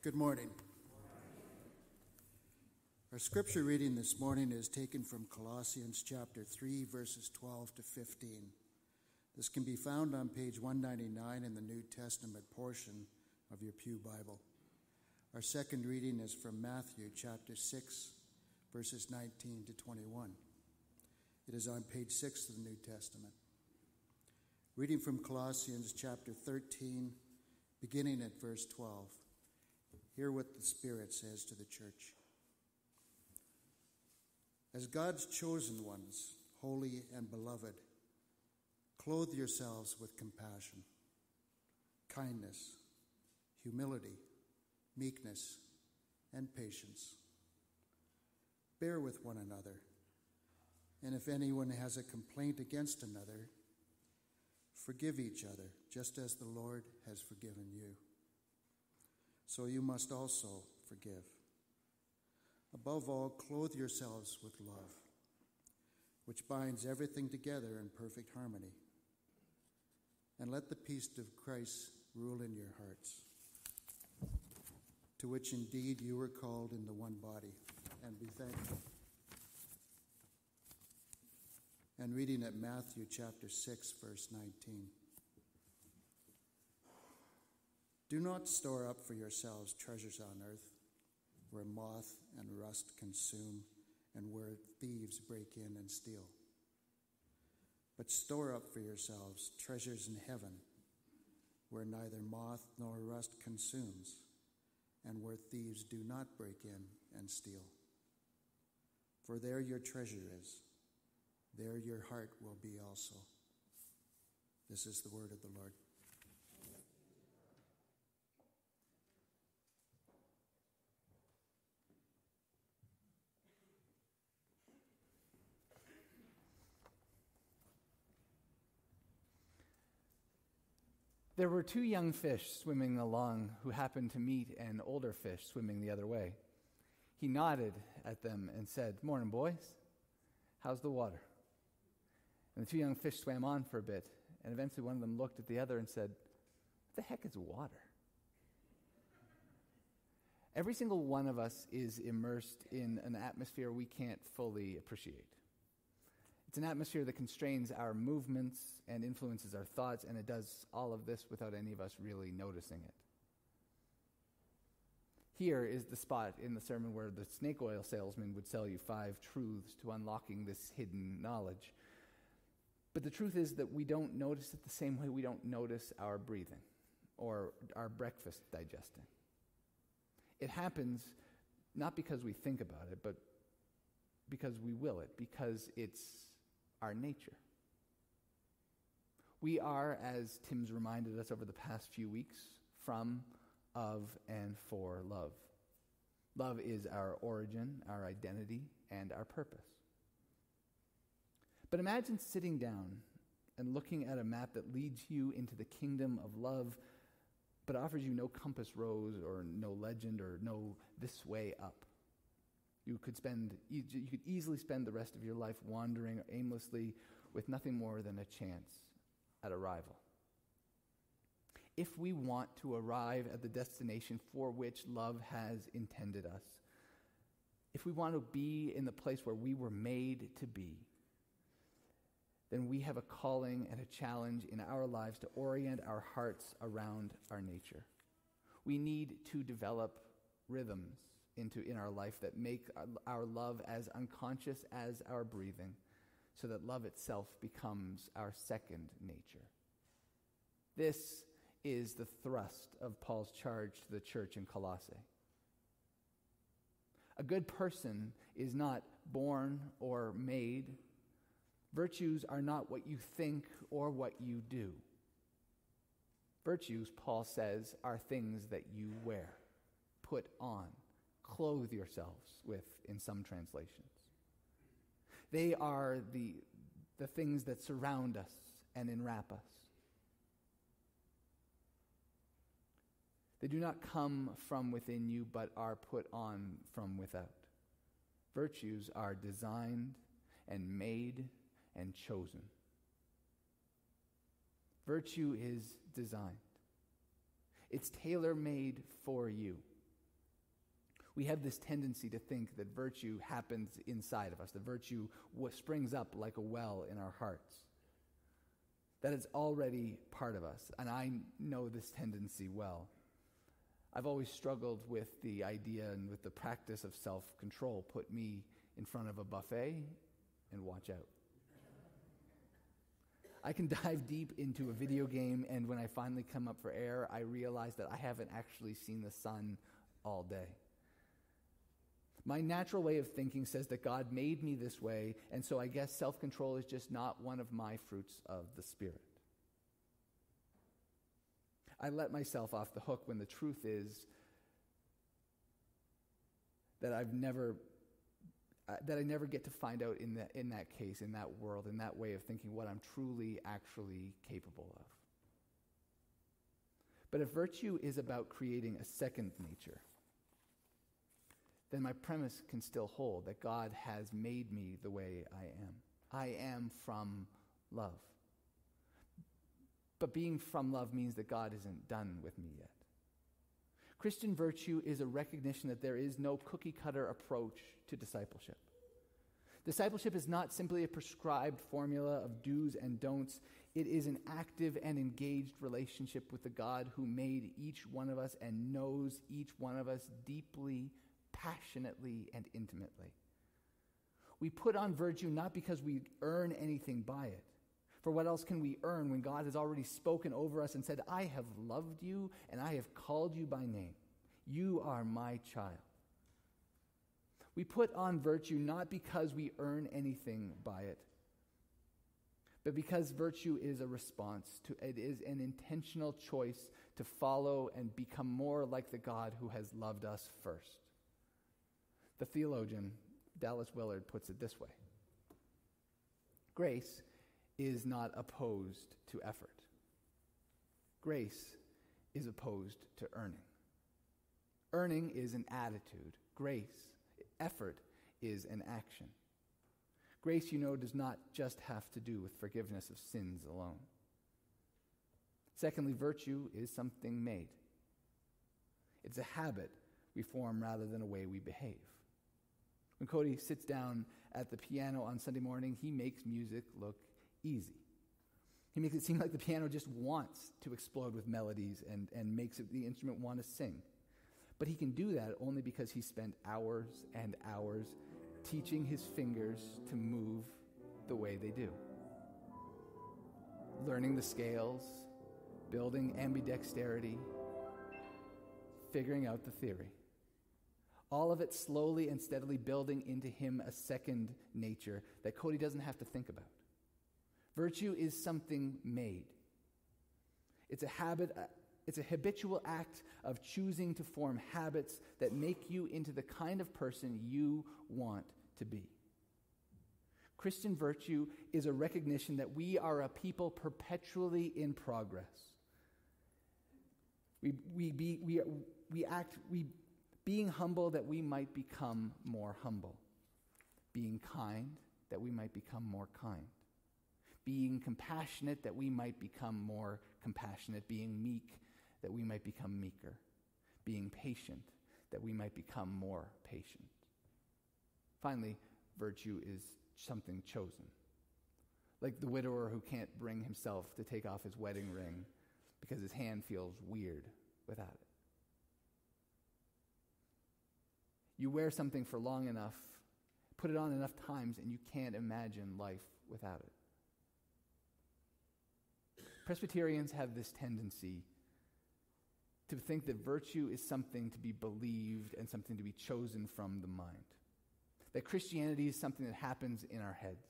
Good morning. Our scripture reading this morning is taken from Colossians chapter 3, verses 12 to 15. This can be found on page 199 in the New Testament portion of your Pew Bible. Our second reading is from Matthew chapter 6, verses 19 to 21. It is on page 6 of the New Testament. Reading from Colossians chapter 13, beginning at verse 12. Hear what the Spirit says to the church. As God's chosen ones, holy and beloved, clothe yourselves with compassion, kindness, humility, meekness, and patience. Bear with one another, and if anyone has a complaint against another, forgive each other, just as the Lord has forgiven you. So you must also forgive. Above all, clothe yourselves with love, which binds everything together in perfect harmony. And let the peace of Christ rule in your hearts, to which indeed you were called in the one body, and be thankful. And reading at Matthew chapter 6, verse 19. Do not store up for yourselves treasures on earth, where moth and rust consume, and where thieves break in and steal. But store up for yourselves treasures in heaven, where neither moth nor rust consumes, and where thieves do not break in and steal. For there your treasure is, there your heart will be also. This is the word of the Lord. There were two young fish swimming along who happened to meet an older fish swimming the other way. He nodded at them and said, "Morning, boys. How's the water?" And the two young fish swam on for a bit, and eventually one of them looked at the other and said, "What the heck is water?" Every single one of us is immersed in an atmosphere we can't fully appreciate. It's an atmosphere that constrains our movements and influences our thoughts, and it does all of this without any of us really noticing it. Here is the spot in the sermon where the snake oil salesman would sell you 5 truths to unlocking this hidden knowledge. But the truth is that we don't notice it the same way we don't notice our breathing or our breakfast digesting. It happens not because we think about it, but because we will it, because it's our nature. We are, as Tim's reminded us over the past few weeks, from, of, and for love. Love is our origin, our identity, and our purpose. But imagine sitting down and looking at a map that leads you into the kingdom of love, but offers you no compass rose or no legend or no this way up. You could easily spend the rest of your life wandering aimlessly with nothing more than a chance at arrival. If we want to arrive at the destination for which love has intended us, if we want to be in the place where we were made to be, then we have a calling and a challenge in our lives to orient our hearts around our nature. We need to develop rhythms in our life that make our love as unconscious as our breathing, so that love itself becomes our second nature. This is the thrust of Paul's charge to the church in Colossae. A good person is not born or made. Virtues are not what you think or what you do. Virtues, Paul says, are things that you wear, put on, clothe yourselves with in some translations. They are the things that surround us and enwrap us. They do not come from within you, but are put on from without. Virtues are designed and made and chosen. Virtue is designed. It's tailor-made for you. We have this tendency to think that virtue happens inside of us, that virtue springs up like a well in our hearts, that it's already part of us. And I know this tendency well. I've always struggled with the idea and with the practice of self-control. Put me in front of a buffet and watch out. I can dive deep into a video game, and when I finally come up for air, I realize that I haven't actually seen the sun all day. My natural way of thinking says that God made me this way, and so I guess self-control is just not one of my fruits of the Spirit. I let myself off the hook when the truth is that I never get to find out in that case, in that world, in that way of thinking what I'm truly, actually capable of. But if virtue is about creating a second nature, then my premise can still hold that God has made me the way I am. I am from love. But being from love means that God isn't done with me yet. Christian virtue is a recognition that there is no cookie-cutter approach to discipleship. Discipleship is not simply a prescribed formula of do's and don'ts. It is an active and engaged relationship with the God who made each one of us and knows each one of us deeply, passionately, and intimately. We put on virtue not because we earn anything by it. For what else can we earn when God has already spoken over us and said, I have loved you and I have called you by name. You are my child. We put on virtue not because we earn anything by it, but because virtue is a response to it is an intentional choice to follow and become more like the God who has loved us first. The theologian Dallas Willard puts it this way: grace is not opposed to effort. Grace is opposed to earning. Earning is an attitude. Effort is an action. Grace, does not just have to do with forgiveness of sins alone. Secondly, virtue is something made. It's a habit we form rather than a way we behave. When Cody sits down at the piano on Sunday morning, he makes music look easy. He makes it seem like the piano just wants to explode with melodies and makes the instrument want to sing. But he can do that only because he spent hours and hours teaching his fingers to move the way they do. Learning the scales, building ambidexterity, figuring out the theory. All of it slowly and steadily building into him a second nature that Cody doesn't have to think about. Virtue is something made. It's a habit. It's a habitual act of choosing to form habits that make you into the kind of person you want to be. Christian virtue is a recognition that we are a people perpetually in progress. Being humble that we might become more humble. Being kind that we might become more kind. Being compassionate that we might become more compassionate. Being meek that we might become meeker. Being patient that we might become more patient. Finally, virtue is something chosen. Like the widower who can't bring himself to take off his wedding ring because his hand feels weird without it. You wear something for long enough, put it on enough times, and you can't imagine life without it. Presbyterians have this tendency to think that virtue is something to be believed and something to be chosen from the mind. That Christianity is something that happens in our heads.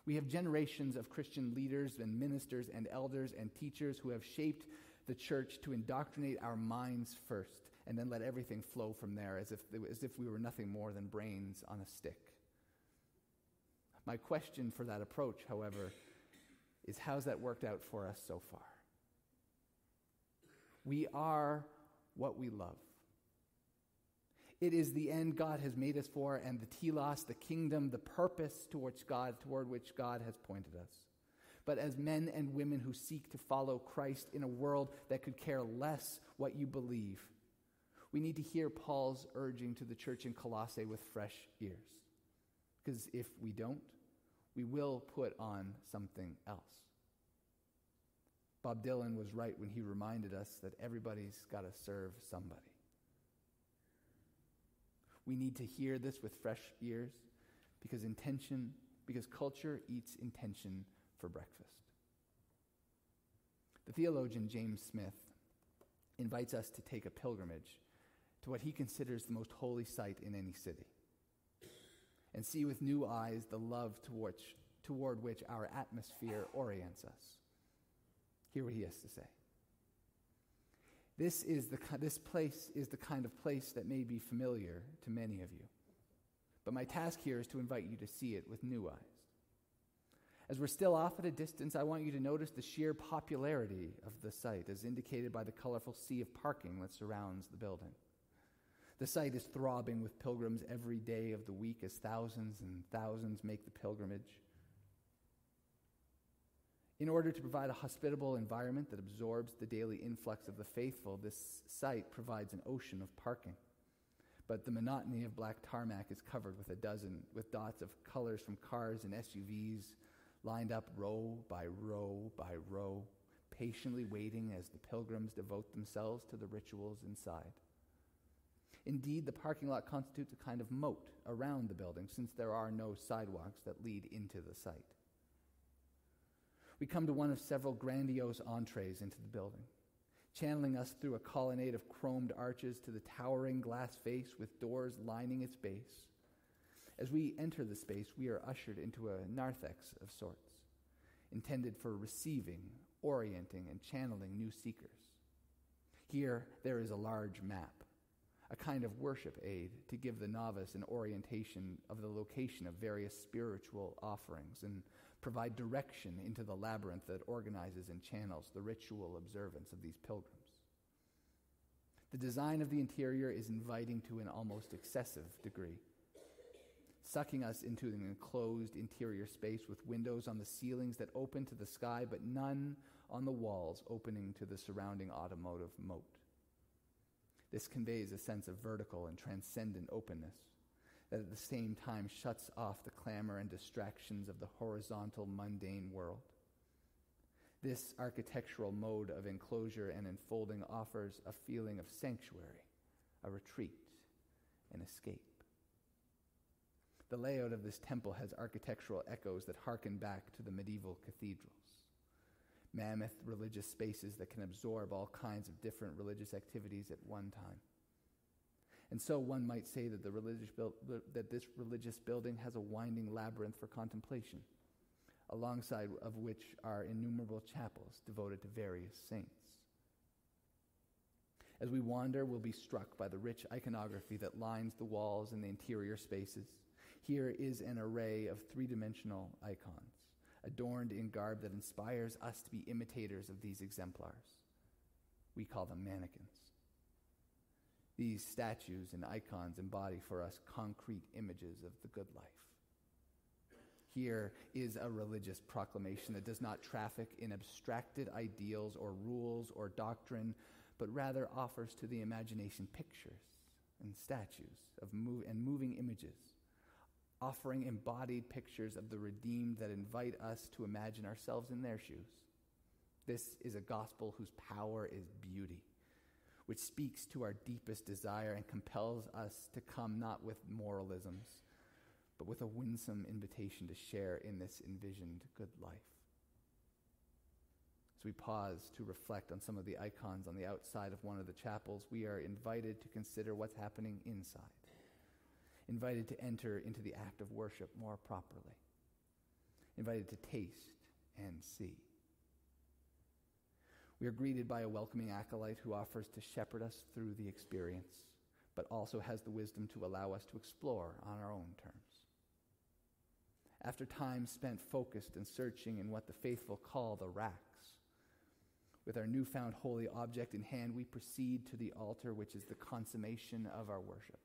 We have generations of Christian leaders and ministers and elders and teachers who have shaped the church to indoctrinate our minds first and then let everything flow from there as if we were nothing more than brains on a stick. My question for that approach, however, is how's that worked out for us so far? We are what we love. It is the end God has made us for, and the telos, the kingdom, the purpose toward which God has pointed us. But as men and women who seek to follow Christ in a world that could care less what you believe, We need to hear Paul's urging to the church in Colossae with fresh ears. Because if we don't, we will put on something else. Bob Dylan was right when he reminded us that everybody's got to serve somebody. We need to hear this with fresh ears because culture eats intention for breakfast. The theologian James Smith invites us to take a pilgrimage to what he considers the most holy site in any city and see with new eyes the love toward which our atmosphere orients us. Hear what he has to say. This place is the kind of place that may be familiar to many of you. But my task here is to invite you to see it with new eyes. As we're still off at a distance, I want you to notice the sheer popularity of the site as indicated by the colorful sea of parking that surrounds the building. The site is throbbing with pilgrims every day of the week as thousands and thousands make the pilgrimage. In order to provide a hospitable environment that absorbs the daily influx of the faithful, this site provides an ocean of parking. But the monotony of black tarmac is covered with dots of colors from cars and SUVs lined up row by row by row, patiently waiting as the pilgrims devote themselves to the rituals inside. Indeed, the parking lot constitutes a kind of moat around the building since there are no sidewalks that lead into the site. We come to one of several grandiose entrees into the building, channeling us through a colonnade of chromed arches to the towering glass face with doors lining its base. As we enter the space, we are ushered into a narthex of sorts, intended for receiving, orienting, and channeling new seekers. Here, there is a large map, a kind of worship aid to give the novice an orientation of the location of various spiritual offerings and provide direction into the labyrinth that organizes and channels the ritual observance of these pilgrims. The design of the interior is inviting to an almost excessive degree, sucking us into an enclosed interior space with windows on the ceilings that open to the sky, but none on the walls opening to the surrounding automotive moat. This conveys a sense of vertical and transcendent openness that at the same time shuts off the clamor and distractions of the horizontal, mundane world. This architectural mode of enclosure and enfolding offers a feeling of sanctuary, a retreat, an escape. The layout of this temple has architectural echoes that harken back to the medieval cathedrals. Mammoth religious spaces that can absorb all kinds of different religious activities at one time. And so one might say that that this religious building has a winding labyrinth for contemplation, alongside of which are innumerable chapels devoted to various saints. As we wander, we'll be struck by the rich iconography that lines the walls and the interior spaces. Here is an array of three-dimensional icons, adorned in garb that inspires us to be imitators of these exemplars. We call them mannequins. These statues and icons embody for us concrete images of the good life. Here is a religious proclamation that does not traffic in abstracted ideals or rules or doctrine, but rather offers to the imagination pictures and statues and moving images, offering embodied pictures of the redeemed that invite us to imagine ourselves in their shoes. This is a gospel whose power is beauty, which speaks to our deepest desire and compels us to come not with moralisms, but with a winsome invitation to share in this envisioned good life. As we pause to reflect on some of the icons on the outside of one of the chapels, we are invited to consider what's happening inside, invited to enter into the act of worship more properly, invited to taste and see. We are greeted by a welcoming acolyte who offers to shepherd us through the experience, but also has the wisdom to allow us to explore on our own terms. After time spent focused and searching in what the faithful call the racks, with our newfound holy object in hand, we proceed to the altar, which is the consummation of our worship.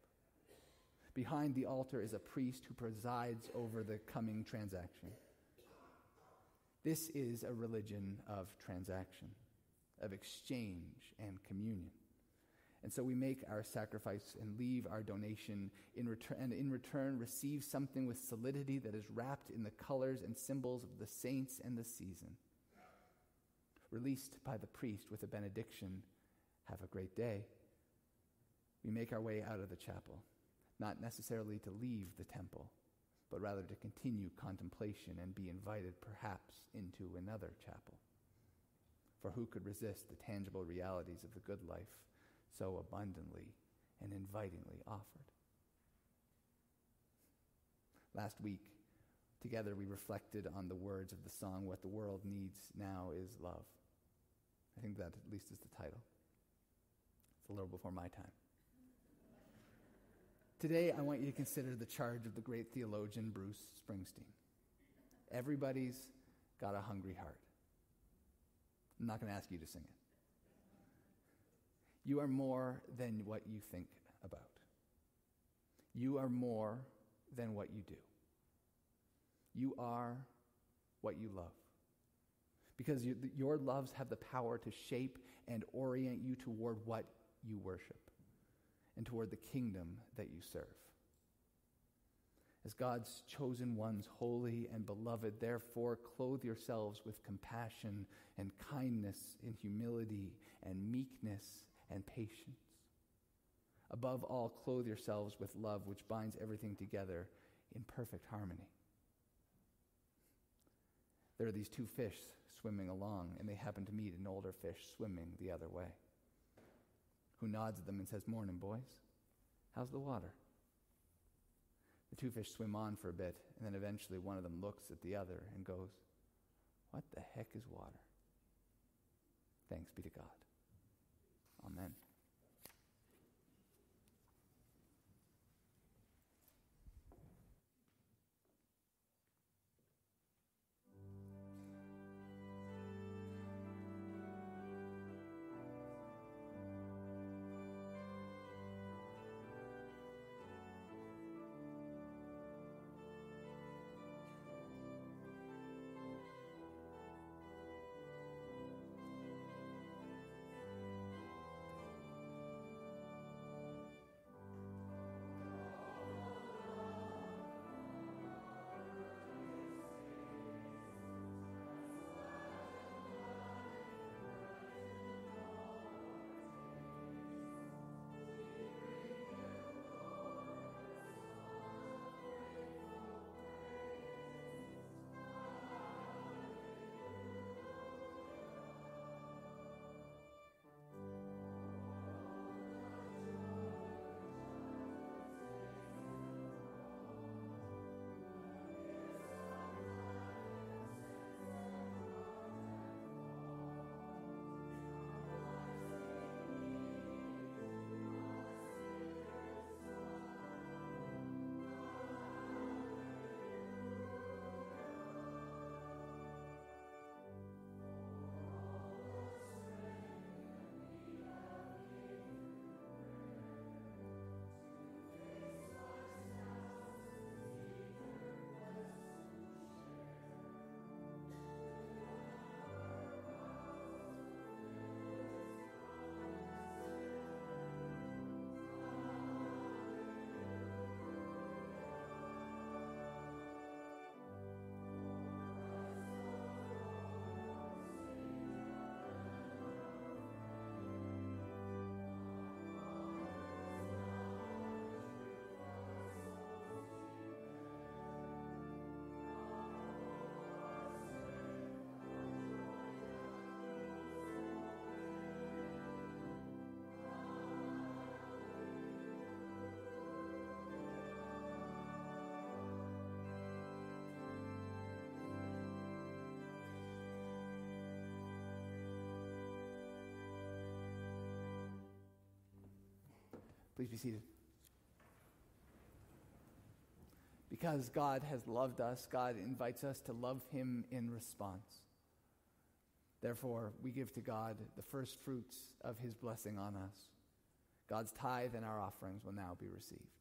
Behind the altar is a priest who presides over the coming transaction. This is a religion of transaction, of exchange and communion. And so we make our sacrifice and leave our donation and in return receive something with solidity that is wrapped in the colors and symbols of the saints and the season. Released by the priest with a benediction, "Have a great day," we make our way out of the chapel, not necessarily to leave the temple, but rather to continue contemplation and be invited perhaps into another chapel. For who could resist the tangible realities of the good life so abundantly and invitingly offered? Last week, together we reflected on the words of the song, "What the World Needs Now Is Love." I think that at least is the title. It's a little before my time. Today, I want you to consider the charge of the great theologian Bruce Springsteen. Everybody's got a hungry heart. I'm not going to ask you to sing it. You are more than what you think about. You are more than what you do. You are what you love. Because your loves have the power to shape and orient you toward what you worship and toward the kingdom that you serve. As God's chosen ones, holy and beloved, therefore clothe yourselves with compassion and kindness and humility and meekness and patience. Above all, clothe yourselves with love, which binds everything together in perfect harmony. There are these two fish swimming along, and they happen to meet an older fish swimming the other way, who nods at them and says, "Morning, boys. How's the water?" The two fish swim on for a bit, and then eventually one of them looks at the other and goes, "What the heck is water?" Thanks be to God. Amen. Please be seated. Because God has loved us, God invites us to love him in response. Therefore, we give to God the first fruits of his blessing on us. God's tithe and our offerings will now be received.